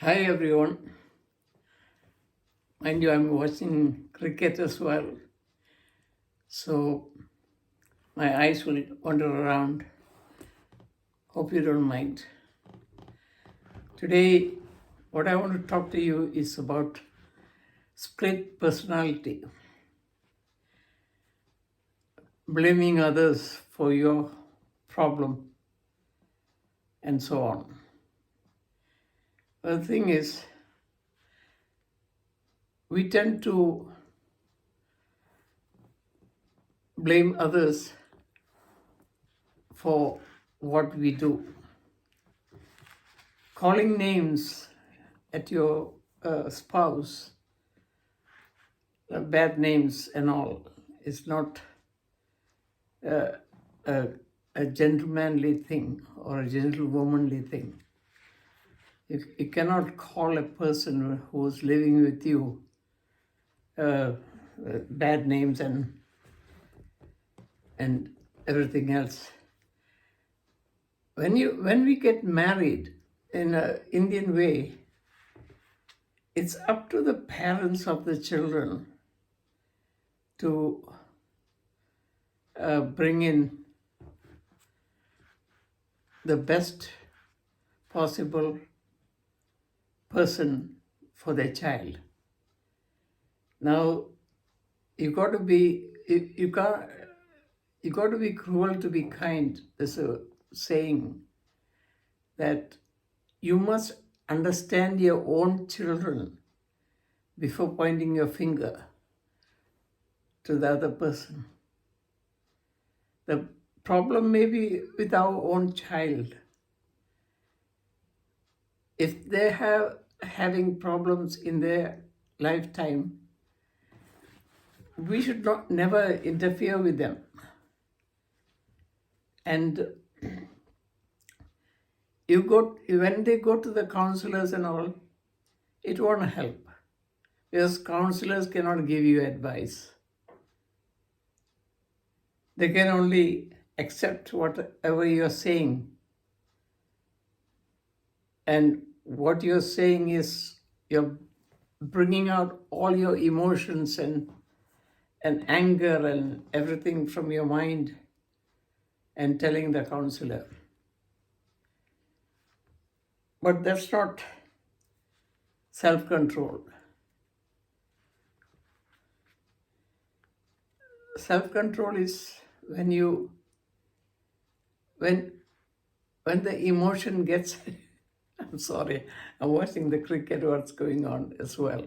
Hi everyone. Mind you, I'm watching cricket as well, so my eyes will wander around. Hope you don't mind. Today, what I want to talk to you is about split personality, blaming others for your problem, and so on. The thing is, we tend to blame others for what we do. Calling names at your spouse, bad names and all, is not a, a gentlemanly thing or a gentlewomanly thing. You cannot call a person who's living with you bad names and everything else. When we get married in an Indian way, it's up to the parents of the children to bring in the best possible person for their child. Now, you got to be cruel to be kind. There's a saying that you must understand your own children before pointing your finger to the other person. The problem may be with our own child. If they have having problems in their lifetime, we should never interfere with them. And when they go to the counselors and all, it won't help, because counselors cannot give you advice. They can only accept whatever you're saying. And what you're saying is you're bringing out all your emotions and anger and everything from your mind and telling the counselor. But that's not self-control. Self-control is when the emotion gets I'm sorry, I'm watching the cricket, what's going on as well.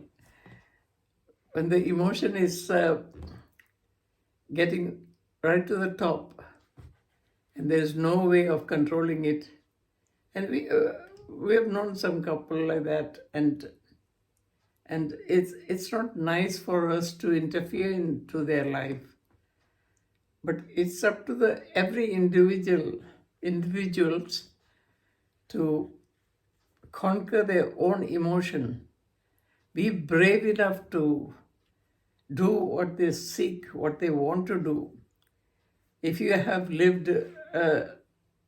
When the emotion is getting right to the top and there's no way of controlling it, and we have known some couple like that, and it's not nice for us to interfere into their life, but it's up to every individuals to conquer their own emotion. Be brave enough to do what they seek, what they want to do. If you have lived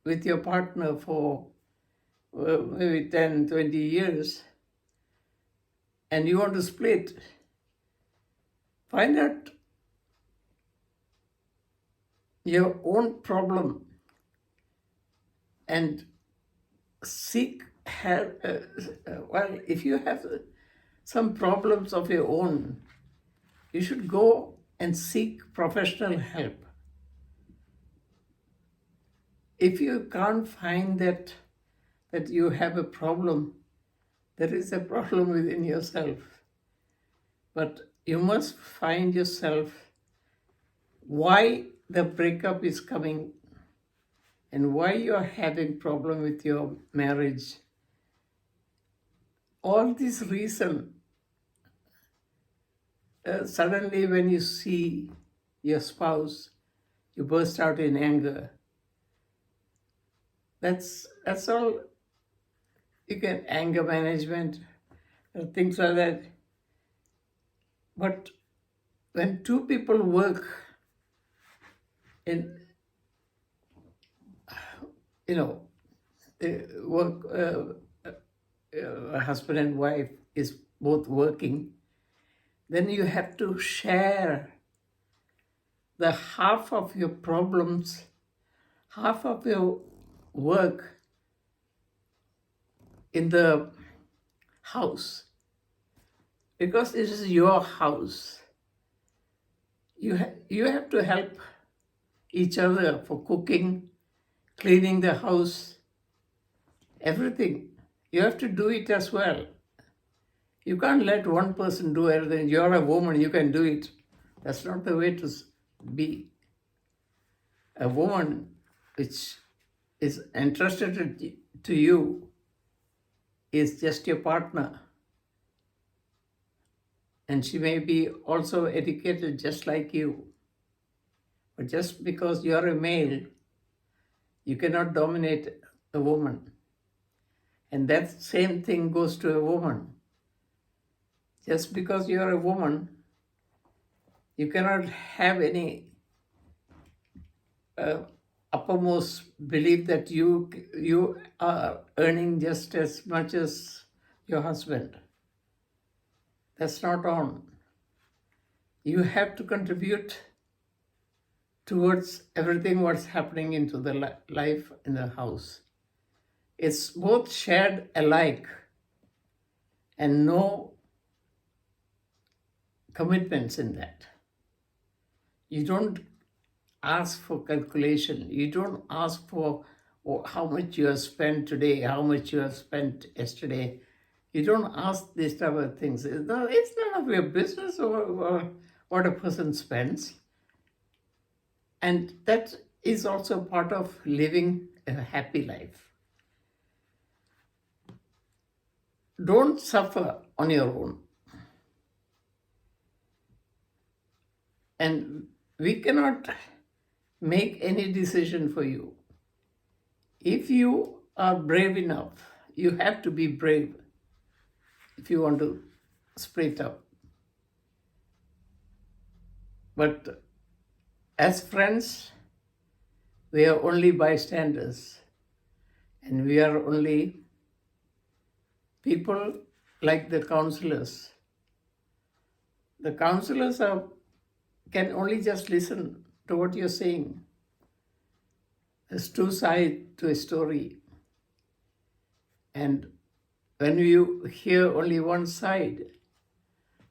with your partner for maybe 10, 20 years, and you want to split, find out your own problem and seek help. Well, if you have some problems of your own, you should go and seek professional help. If you can't find that you have a problem, there is a problem within yourself. But you must find yourself why the breakup is coming and why you are having problem with your marriage. All these reasons, suddenly when you see your spouse, you burst out in anger. That's all. You can anger management, things like that. But when two people work in, they work a husband and wife is both working, then you have to share the half of your problems, half of your work in the house, because it is your house. You have to help each other for cooking, cleaning the house, everything. You have to do it as well. You can't let one person do everything. You're a woman, you can do it. That's not the way to be. A woman which is entrusted to you is just your partner. And she may be also educated just like you. But just because you're a male, you cannot dominate a woman. And that same thing goes to a woman. Just because you're a woman, you cannot have any uppermost belief that you are earning just as much as your husband. That's not on. You have to contribute towards everything what's happening into the life in the house. It's both shared alike and no commitments in that. You don't ask for calculation. You don't ask for how much you have spent today, how much you have spent yesterday. You don't ask these type of things. It's none of your business or what a person spends. And that is also part of living a happy life. Don't suffer on your own. And we cannot make any decision for you. If you are brave enough, you have to be brave if you want to split up. But as friends, we are only bystanders, and we are only people like the counselors. The counselors can only just listen to what you're saying. There's two sides to a story. And when you hear only one side,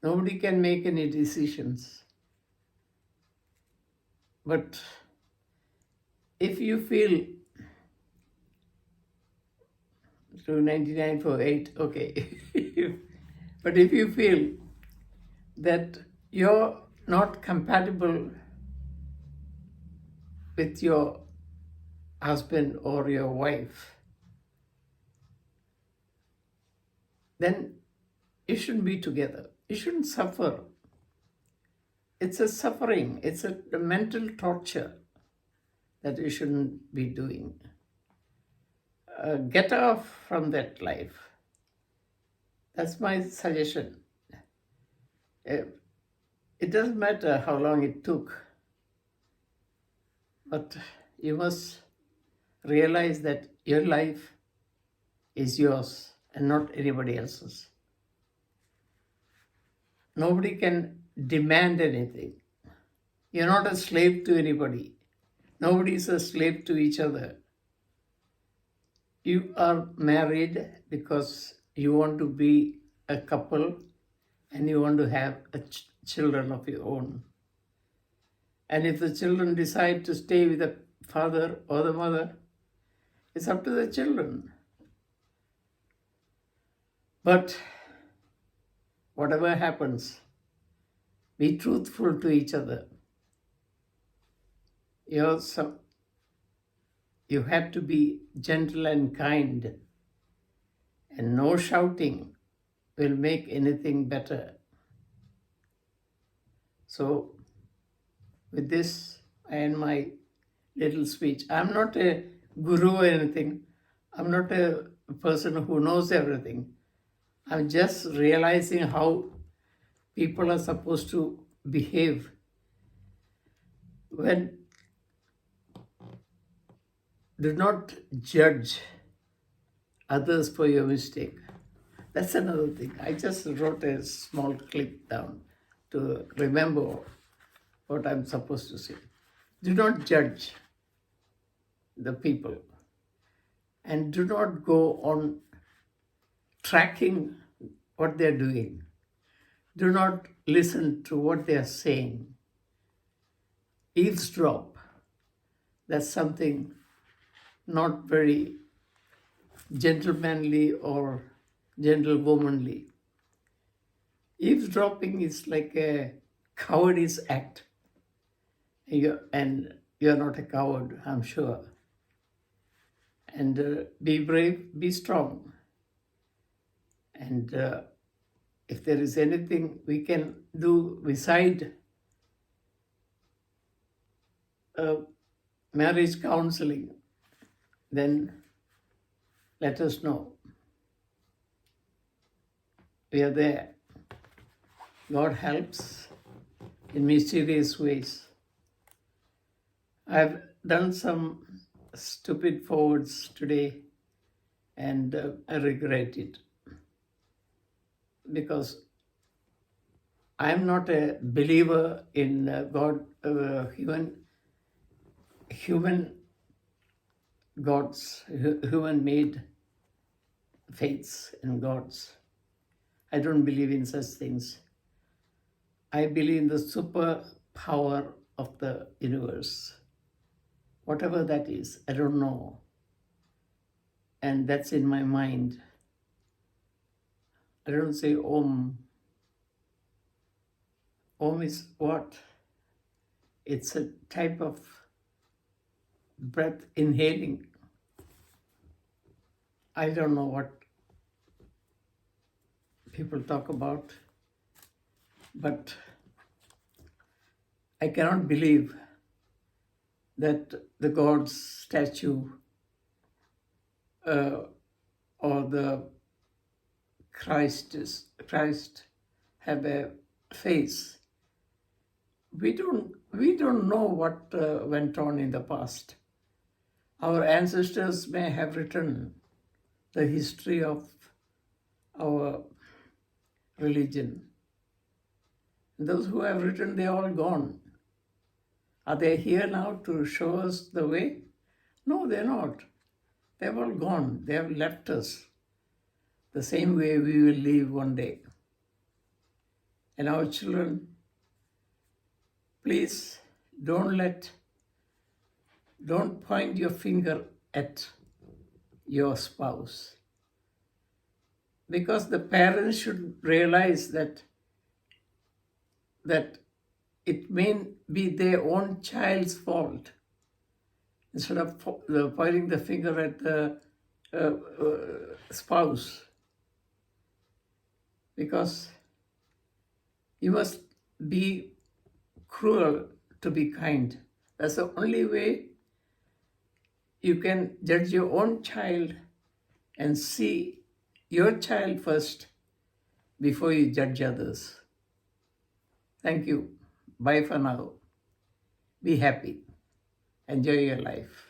nobody can make any decisions. But if you feel 299 for 8, okay. But if you feel that you're not compatible with your husband or your wife, then you shouldn't be together. You shouldn't suffer. It's a suffering. It's a mental torture that you shouldn't be doing. Get off from that life. That's my suggestion. It doesn't matter how long it took, but you must realize that your life is yours and not anybody else's. Nobody can demand anything. You're not a slave to anybody. Nobody is a slave to each other. You are married because you want to be a couple and you want to have children of your own. And if the children decide to stay with the father or the mother, it's up to the children. But whatever happens, be truthful to each other. You have to be gentle and kind, and no shouting will make anything better. So, with this, I end my little speech. I'm not a guru or anything. I'm not a person who knows everything. I'm just realizing how people are supposed to behave when do not judge others for your mistake. That's another thing. I just wrote a small clip down to remember what I'm supposed to say. Do not judge the people and do not go on tracking what they're doing. Do not listen to what they're saying. Eavesdrop. That's something not very gentlemanly or gentlewomanly. Eavesdropping is like a cowardice act. And you're not a coward, I'm sure. And be brave, be strong. And if there is anything we can do beside marriage counseling, then let us know. We are there. God helps in mysterious ways. I've done some stupid forwards today, and I regret it because I'm not a believer in God, human gods, human-made faiths and gods. I don't believe in such things. I believe in the super power of the universe. Whatever that is, I don't know. And that's in my mind. I don't say Om. Om is what? It's a type of breath inhaling. I don't know what people talk about, but I cannot believe that the God's statue or the Christ have a face. We don't know what went on in the past. Our ancestors may have written the history of our religion. Those who have written, they're all gone. Are they here now to show us the way? No, they're not. They've all gone. They have left us the same way we will leave one day. And our children, please don't point your finger at your spouse. Because the parents should realize that it may be their own child's fault instead of pointing the finger at the spouse. Because you must be cruel to be kind. That's the only way you can judge your own child and see your child first before you judge others. Thank you. Bye for now. Be happy. Enjoy your life.